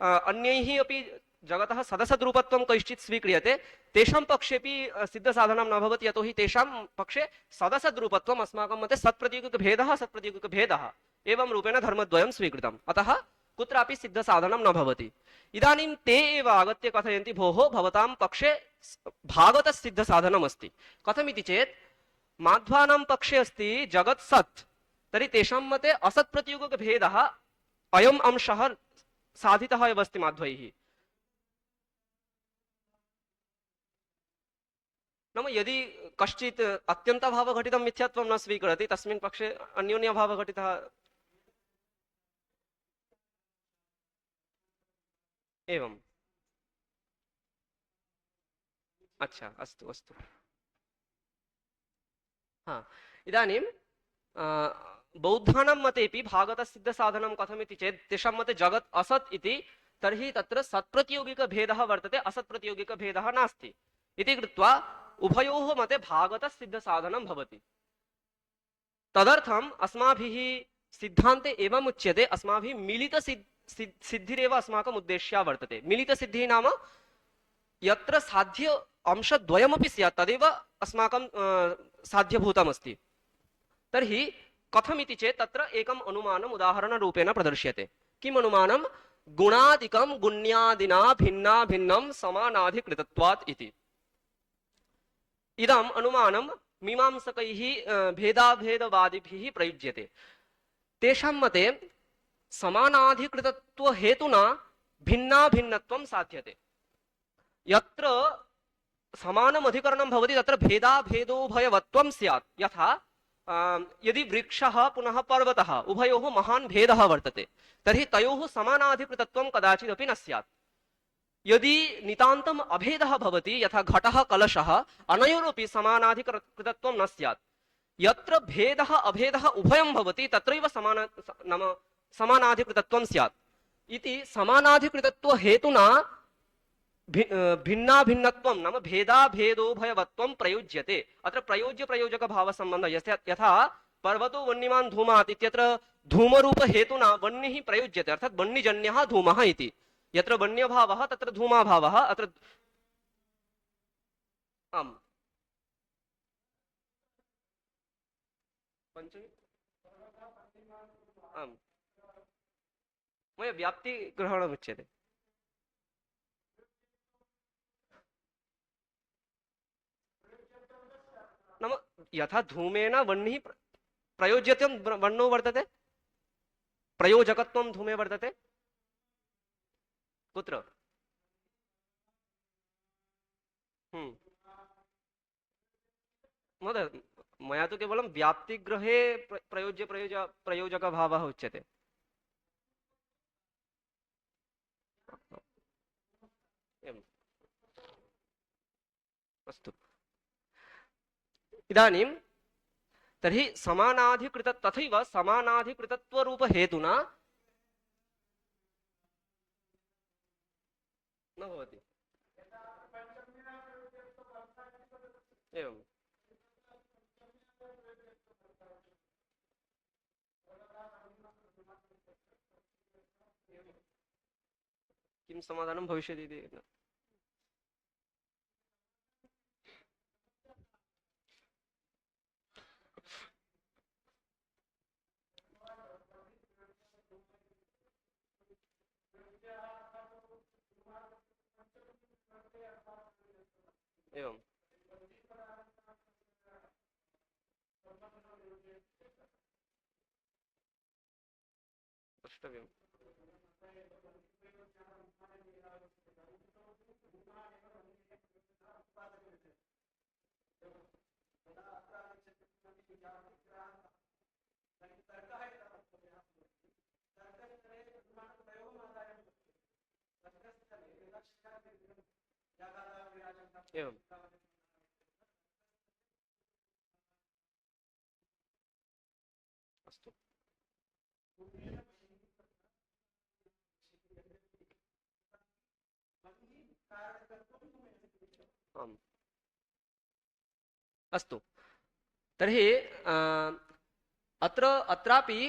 अन्यैः अपि जगतः सदसद्रूपत्वं कैश्चित् स्वीक्रियते तेषां पक्षेपि सिद्धसाधनं न भवति यतोहि तेषां पक्षे सदसद्रूपत्वम् अस्माकं मते सत्प्रतियोगिकभेदः सत्प्रतियोगिकभेदः एवं रूपेण धर्मद्वयं स्वीकृतम् अतः कुत्रापि सिद्धसाधनं न भवति इदानीं ते एव आगत्य कथयन्ति भोः भवतां पक्षे भागवतसिद्धसाधनम् अस्ति कथमिति चेत् माध्वानां पक्षे अस्ति जगत् सत् तर्हि तेषां मते असत्प्रतियोगिकभेदः अयम् अंशः साधितः एव अस्ति माध्वैः नाम यदि कश्चित् अत्यन्तभावघटितं मिथ्यात्वं न स्वीकरोति तस्मिन् पक्षे अन्योन्यभावघटितः एवम् अच्छा अस्तु अस्तु हा इदानीं बौद्धानां मतेपि भागवतसिद्धसाधनं कथमिति चेत् तेषां मते जगत् असत् इति तर्हि तत्र सत्प्रतियोगिकभेदः वर्तते असत्प्रतियोगिकभेदः नास्ति इति कृत्वा उभयोः मते भागवतसिद्धसाधनं भवति तदर्थम् अस्माभिः सिद्धान्ते एवम् उच्यते अस्माभिः मिलितसिद्धिरेव अस्माकम् उद्देश्या वर्तते मिलितसिद्धिः नाम यत्र साध्य अंशद्वयमपि स्यात् तदेव अस्माकं साध्यभूतमस्ति तर्हि कथमिति चेत् तत्र एकम् अनुमानम् उदाहरणरूपेण प्रदर्श्यते किम् अनुमानं गुणादिकं गुण्यादिना भिन्ना भिन्नं समानाधिकृतत्वात् इति इदम् अनुमानं मीमांसकैः भेदाभेदवादिभिः प्रयुज्यते तेषां मते समानाधिकृतत्व हेतुना भिन्ना भिन्नत्वं साध्यते। यत्र समानम् अधिकरणं भवति तत्र भेदाभेदोभयवत्वं स्यात्। यथा यदि वृक्षः पुनः पर्वतः उभयोः महान् भेदः वर्तते तर्हि तयोः समानाधिकृतत्वं कदाचिदपि न स्यात्। यदि नितान्तम् अभेदः भवति यथा घटः कलशः अनयोरपि समानाधिकृतत्वं न स्यात्। यत्र भेदः अभेदः उभयं भवति तत्रैव नाम समानाधिकृतत्वं स्यात् इति समानाधिकृतत्व हेतुना भिन्ना भिन्नत्वं नाम भेदाभेदोभयवत्वं प्रयुज्यते। अत्र प्रयोज्य प्रयोजक भाव संबंधः यथा पर्वतो वह्निमान् धूमात् इत्यत्र धूमरूप हेतुना वह्निः प्रयुज्यते अर्थात् वह्निजन्यः धूमः इति। यत्र वह्न्यभावः तत्र धूमाभावः अत्र आम् पञ्चमी आम् मया व्याप्ति ग्रहणमुच्यते। नाम यथा धूमेन वह्निः प्रयोज्यत्वं वह्नौ वर्तते प्रयोजकत्वं धूमे वर्तते कुत्र महोदय मया तु केवलं व्याप्तिग्रहे प्रयोजकभावः उच्यते। एवम् अस्तु इदानीं तर्हि समानाधिकृत तथैव समानाधिकृतत्वरूप हेतुना न भवति। एवं किं समाधानं भविष्यति इति एवं द्रष्टव्यम्। एवं अस्तु आम् अस्तु तर्हि अत्रापि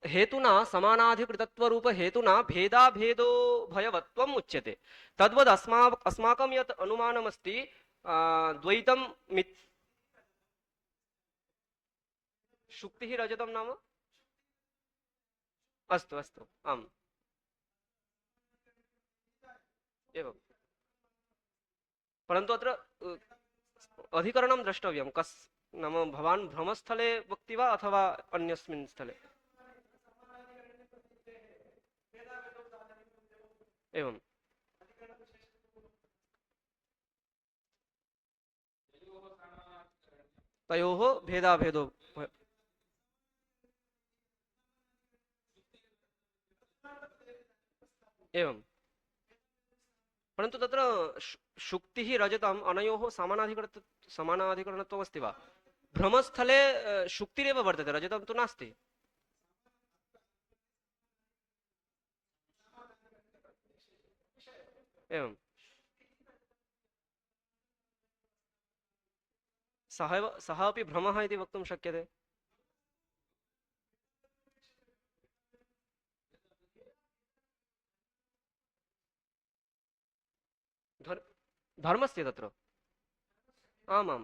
हेतुना समानाधिकृतत्वरूप हेतुना भेदाभेदो भयवत्वम् उच्यते। तद्वद् अस्माकं यत् अनुमानमस्ति द्वैतं शुक्तिः रजतं नाम अस्तु अस्तु आम् एवं परन्तु अत्र अधिकरणं द्रष्टव्यं कस् नाम भवान् भ्रमस्थले वक्ति वा अथवा अन्यस्मिन् स्थले एवं तयोः भेदाभेदो एवं परन्तु तत्र शुक्तिः रजतम् अनयोः समानाधिकरणत्वमस्ति वा? भ्रमस्थले शुक्तिरेव वर्तते रजतं तु नास्ति। एवं सः अपि भ्रमः इति वक्तुं शक्यते। धर्मस्य तत्र आमां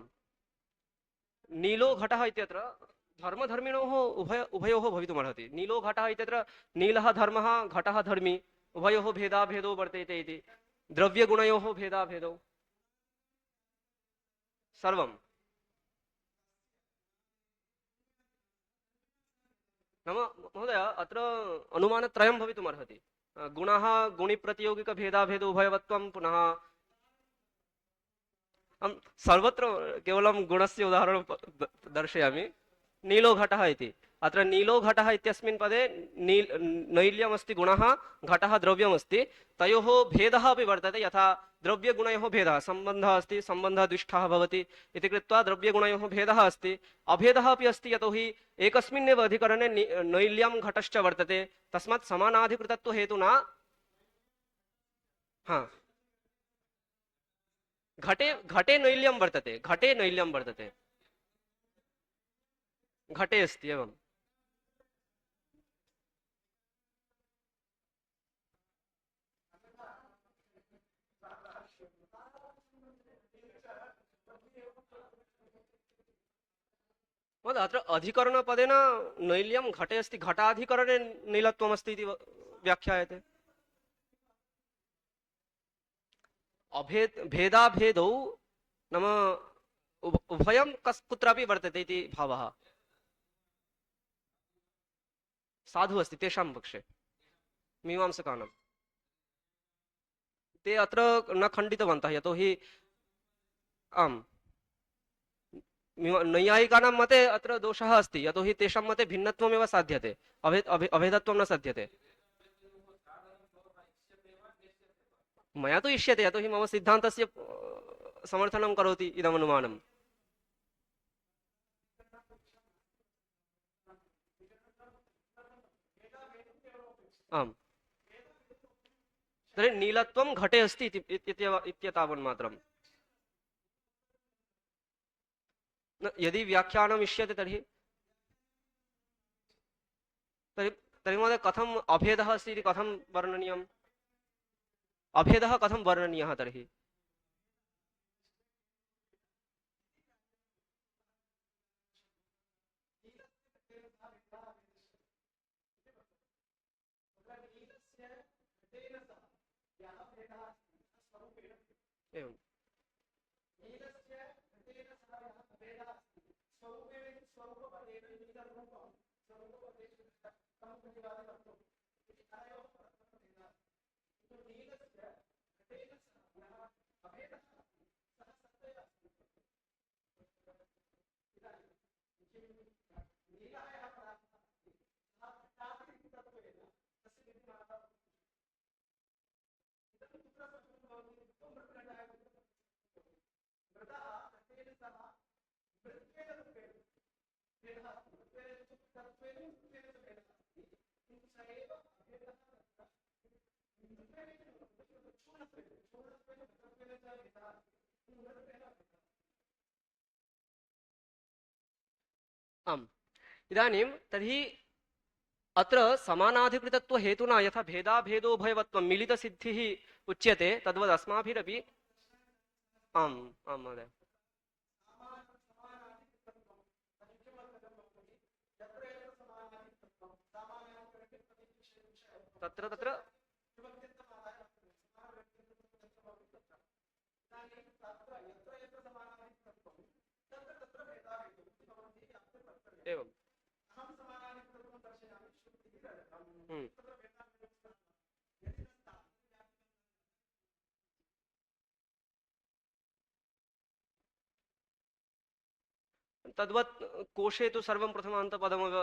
नीलो घटः इत्यत्र धर्मधर्मिणोः उभयोः भवितुमर्हति। नीलो घटः इत्यत्र नीलः धर्मः घटः धर्मी उभयोः भेदाभेदो वर्तेते इति द्रव्यगुणयोः भेदाभेदो सर्वं नाम महोदय अत्र अनुमानत्रयं भवितुमर्हति गुणः गुणिप्रतियोगिकभेदाभेदो उभयवत्वं पुनः सर्वत्र केवलं गुणस्य उदाहरणं दर्शयामि नीलो घटः इति अत्र नीलो घटः इत्यस्मिन् पदे नैल्यमस्ति गुणः घटः द्रव्यमस्ति तयोः भेदः अपि वर्तते यथा द्रव्यगुणयोः भेदः सम्बन्धः अस्ति सम्बन्धः दुष्टः भवति इति कृत्वा द्रव्यगुणयोः भेदः अस्ति अभेदः अपि अस्ति यतोहि एकस्मिन्नेव अधिकरणे नैल्यं घटश्च वर्तते तस्मात् समानाधिकृतत्वहेतुना हा घटे घटे नैल्यं वर्तते घटे नैल्यं वर्तते घटे अस्ति एवं महोदय अत्र अधिकरणपदेन नैल्यं घटे अस्ति घटाधिकरणे नीलत्वमस्ति इति व्याख्यायते भेदाभेदौ नाम उभयं कुत्रापि वर्तते इति भावः साधु अस्ति तेषां पक्षे मीमांसकानां ते अत्र न खण्डितवन्तः यतोहि आम् नैयायिकानां मते अत्र दोषः अस्ति यतोहि तेषां मते भिन्नत्वमेव साध्यते अभेदत्वं न साध्यते मया तु इष्यते यतोहि मम सिद्धान्तस्य समर्थनं करोति इदम् अनुमानम् आम् तर्हि नीलत्वं घटे अस्ति इत्यतावन्मात्रम् यदि व्याख्यानम् इष्यते तर्हि तर्हि तर्हि महोदय कथम् अभेदः अस्ति इति कथं वर्णनीयम् अभेदः कथं वर्णनीयः तर्हि एवं आम् इदानीं तर्हि अत्र समानाधिकृतत्व हेतुना यथा भेदाभेदो भयवत्वं मिलितसिद्धिः उच्यते तद्वद् अस्माभिरपि आम् आम् महोदय तत्र तत्र एवं तद्वत् कोशे तु सर्वं प्रथमान्तपदमेव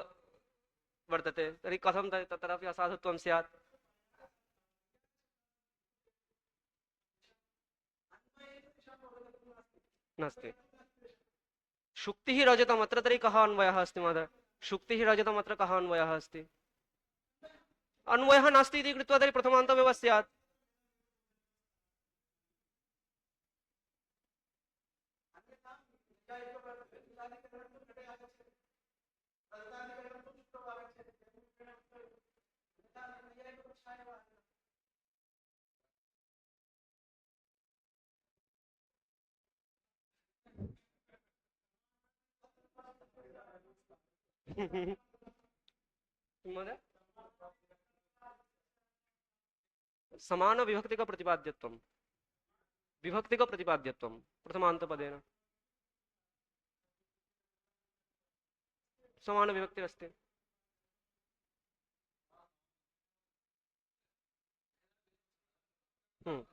वर्तते तर्हि कथं तत्रापि असाधुत्वं स्यात् नास्ति शुक्तिः रजतम् अत्र तर्हि कः अन्वयः अस्ति महोदय शुक्तिः रजतम् अत्र कः अन्वयः अस्ति अन्वयः नास्ति इति कृत्वा तर्हि प्रथमान्तमेव स्यात् महोदय समान विभक्तिक प्रतिपाद्यत्वं विभक्तिक प्रतिपाद्यत्वं प्रथमान्तपदेन समान विभक्ति अस्ति हम्म।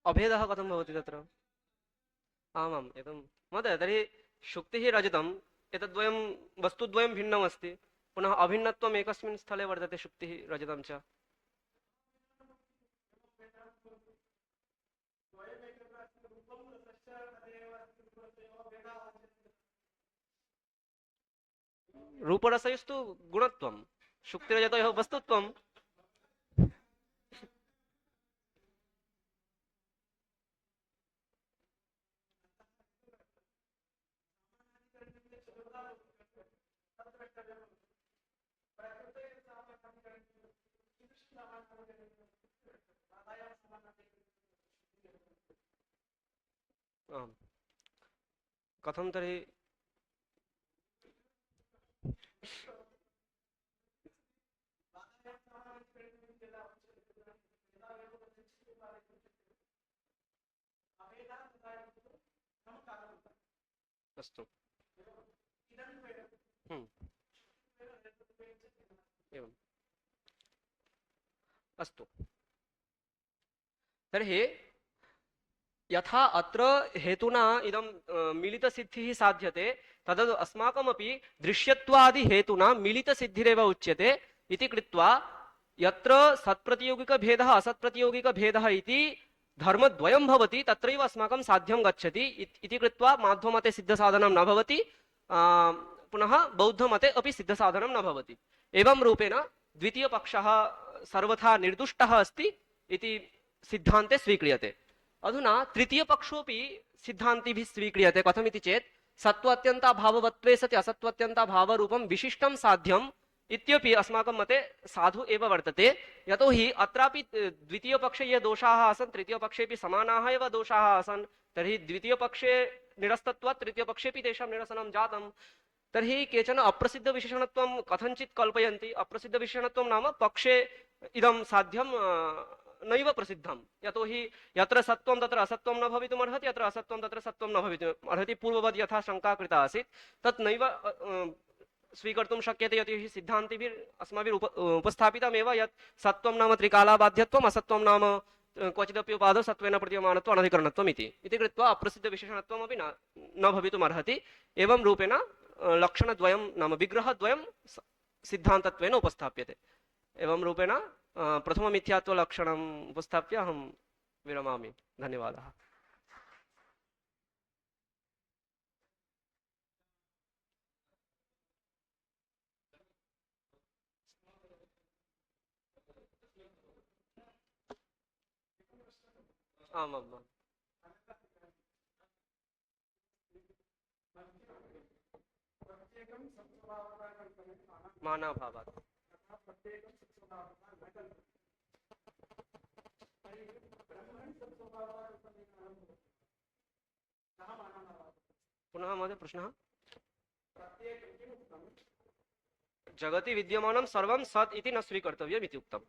अभेदः कथं भवति तत्र? आमाम् एकं महोदय, तर्हि शुक्तिः रजतम् एतद्वयं वस्तुद्वयं भिन्नमस्ति, पुनः अभिन्नत्वम् एकस्मिन् स्थले वर्तते, शुक्तिः रजतं च। रूपरसयोस्तु गुणत्वं, शुक्तिरजतयोः वस्तुत्वं। आम्। कथं तर्हि? अस्तु। हम्म, एवम्। अस्तु। तर्हि यथा अत्र हेतुना इदं मिलितसिद्धिः साध्यते, तद् अस्माकमपि दृश्यत्वादि हेतुना मिलितसिद्धिरेव उच्यते इति कृत्वा यत्र सत्प्रतियोगिकभेदः असत्प्रतियोगिकभेदः इति धर्मद्वयं भवति तत्रैव अस्माकं साध्यं गच्छति इति कृत्वा माध्वमते सिद्धसाधनं न भवति, पुनः बौद्धमते अपि सिद्धसाधनं न भवति। एवं रूपेण द्वितीयपक्षः सर्वथा निर्दुष्टः अस्ति इति सिद्धान्ते स्वीक्रियते। अधुना तृतीयपक्षोऽपि सिद्धान्तिभिः स्वीक्रियते। कथमिति चेत् सत्त्वात्यन्ताभाववत्त्वे सति असत्त्वात्यन्ताभावरूपं विशिष्टं साध्यम् इत्यपि अस्माकं मते साधु एव वर्तते। यतोहि अत्रापि द्वितीयपक्षे ये दोषाः आसन् तृतीयपक्षेपि समानाः एव दोषाः आसन्, तर्हि द्वितीयपक्षे निरस्तत्वात् तृतीयपक्षेपि तेषां निरसनं जातं। तर्हि केचन अप्रसिद्धविशेषणत्वं कथञ्चित् कल्पयन्ति। अप्रसिद्धविशेषणत्वं नाम पक्षे इदं साध्यं नैव प्रसिद्धं, यतोहि यत्र सत्त्वं तत्र असत्त्वं न भवितुमर्हति, यत्र असत्त्वं तत्र सत्त्वं न भवितुमर्हति, पूर्ववद् यथा शङ्का कृता आसीत् तत् नैव स्वीकर्तुं शक्यते। यतोहि सिद्धान्तिभिः अस्माभिः उपस्थापितमेव यत् सत्त्वं नाम त्रिकालाबाध्यत्वम्, असत्त्वं नाम क्वचिदपि उपादौ सत्त्वेन प्रतीयमानत्वम् अनधिकरणत्वम् इति कृत्वा अप्रसिद्धविशेषणत्वमपि न भवितुमर्हति। एवं रूपेण लक्षणद्वयं नाम विग्रहद्वयं सिद्धान्तत्वेन उपस्थाप्यते। एवं रूपेण प्रथममिथ्यात्वलक्षणम् उपस्थाप्य अहं विरमामि। धन्यवादः। आमाम्। मानाभावात्। पुनः महोदय प्रश्नः? जगति विद्यमानं सर्वं सत् इति न स्वीकर्तव्यम् इति उक्तं।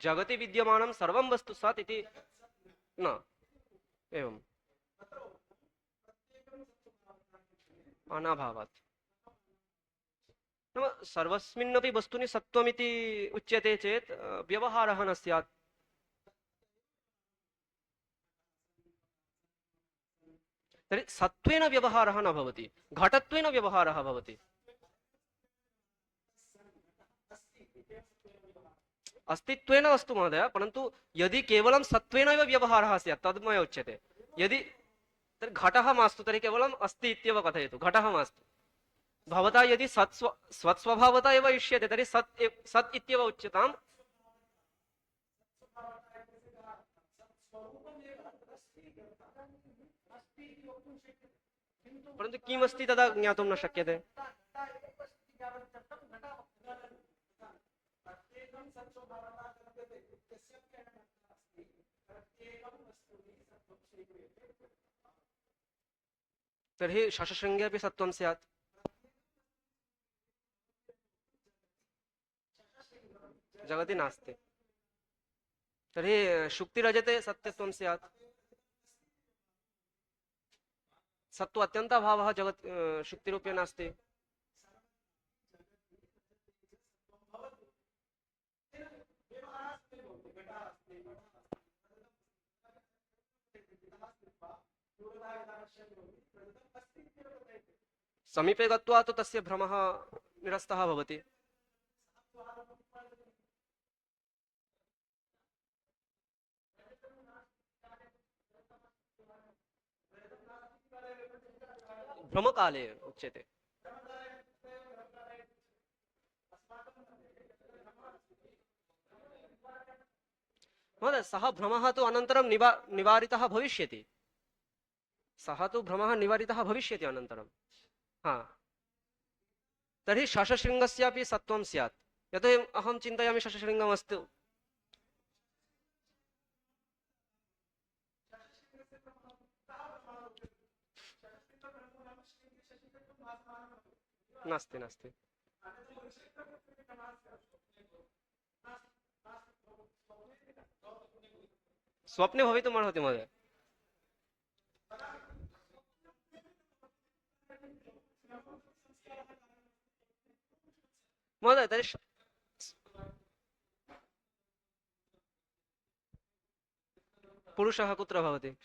जगति विद्यमानं सर्वं वस्तु सत् इति न। एवम्। अनाभावात् नाम सर्वस्मिन्नपि वस्तुनि सत्त्वमिति उच्यते चेत् व्यवहारः न स्यात्। तर्हि सत्त्वेन व्यवहारः न भवति, घटत्वेन व्यवहारः भवति। अस्तित्वेन अस्तु महोदय, परन्तु यदि केवलं सत्त्वेनैव व्यवहारः स्यात् तद् मया उच्यते। यदि तर्हि घटः मास्तु, तर्हि केवलम् अस्ति इत्येव कथयतु, घटः मास्तु। भवता यदि स्वस्वभावता एव इष्यते तर्हि सत् इत्येव उच्यताम्। परन्तु किमस्ति तदा ज्ञातुं न शक्यते। तर्हि शशशृङ्गे अपि सत्त्वं स्यात्। जगति नास्ति। तर्हि शुक्तिरजते सत्यत्वं स्यात्। सत्त्व अत्यन्ताभावः जगत् शुक्तिरूपे नास्ति। समीपे गत्वा तु तस्य भ्रमः निरस्तः भवति। भ्रमकाले उच्यते। महोदय सः भ्रमः तु अनन्तरं निवारितः भविष्यति। सः तु भ्रमः निवारितः भविष्यति अनन्तरं। हा तर्हि शशशृङ्गस्यापि सत्वं स्यात्। यतोहि अहं चिन्तयामि शशशृङ्गमस्तु। नास्ति नास्ति। स्वप्ने भवितुमर्हति महोदय। महोदय तर्हि पुरुषः कुत्र भवति?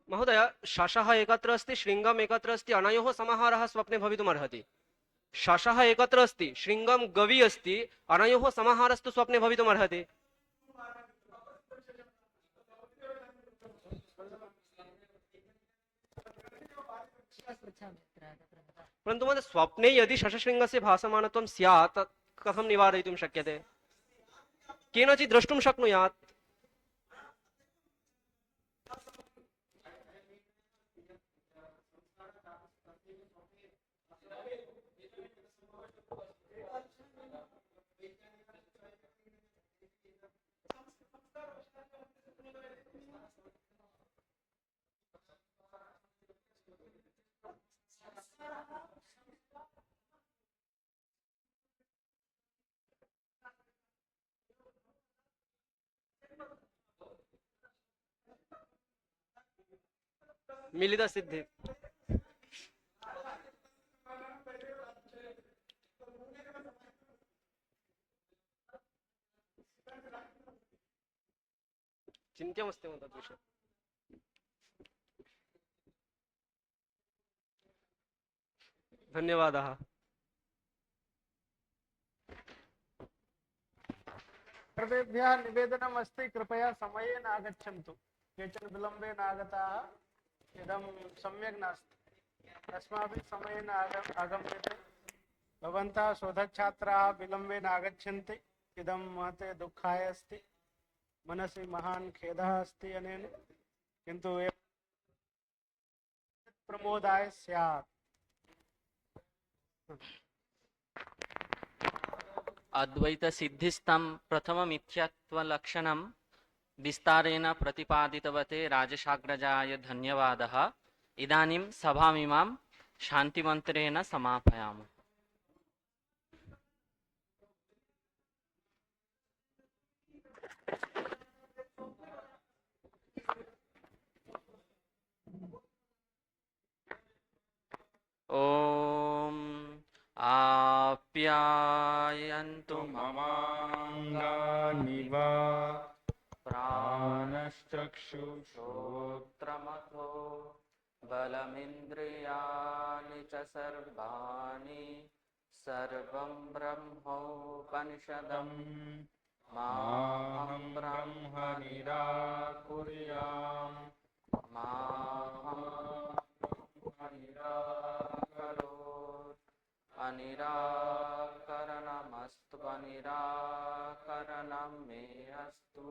महोदय शशः एकत्र अस्ति, शृङ्गम् एकत्र अस्ति, अनयोः समाहारः स्वप्ने भवितुमर्हति। शशः एकत्र अस्ति, शृङ्गं गवी अस्ति, अनयोः समाहारस्तु स्वप्ने भवितुमर्हति। परन्तु महोदय स्वप्ने यदि शशशृङ्गस्य भासमानत्वं स्यात् तत् कथं निवारयितुं शक्यते? केनचित् द्रष्टुं शक्नुयात्। मिलित सिद्धि। चिन्त्यमस्ति मम तद्विषये। धन्यवादः। सर्वेभ्यः निवेदनम् अस्ति, कृपया समयेन आगच्छन्तु। केचन विलम्बेन आगताः, इदं सम्यक् नास्ति। अस्माभिः समयेन आगम्यते। भवन्तः शोधच्छात्राः विलम्बेन आगच्छन्ति, इदं महते दुःखाय अस्ति। मनसि महान् खेदः अस्ति अनेन, किन्तु प्रमोदाय स्यात्। अद्वैत सिद्धिस्तं प्रथममिथ्यात्वलक्षणं विस्तारेण प्रतिपादितवते राजशाग्रजाय धन्यवादः। इदानीं सभामिमां शान्तिमन्त्रेण समापयामः। ॐ आप्यायन्तु ममाङ्गानि वा प्राणश्चक्षुश्रोत्रमथो बलमिन्द्रियाणि च सर्वाणि सर्वं ब्रह्मोपनिषदं माहं ब्रह्म निराकुर्याम् माहं ब्रह्म निराकरोत् निराकरणं मे अस्तु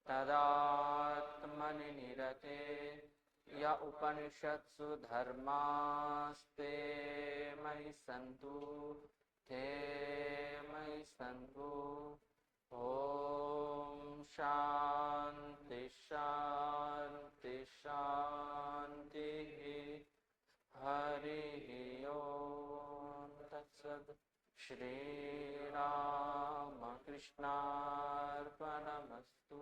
तदात्मनि निरते य उपनिषत्सु धर्मास्ते मयि सन्तु ते मयि सन्तु ॐ शान्ति शान्ति शान्तिः हरिः ओम तत्सत् श्रीरामकृष्णार्पणमस्तु।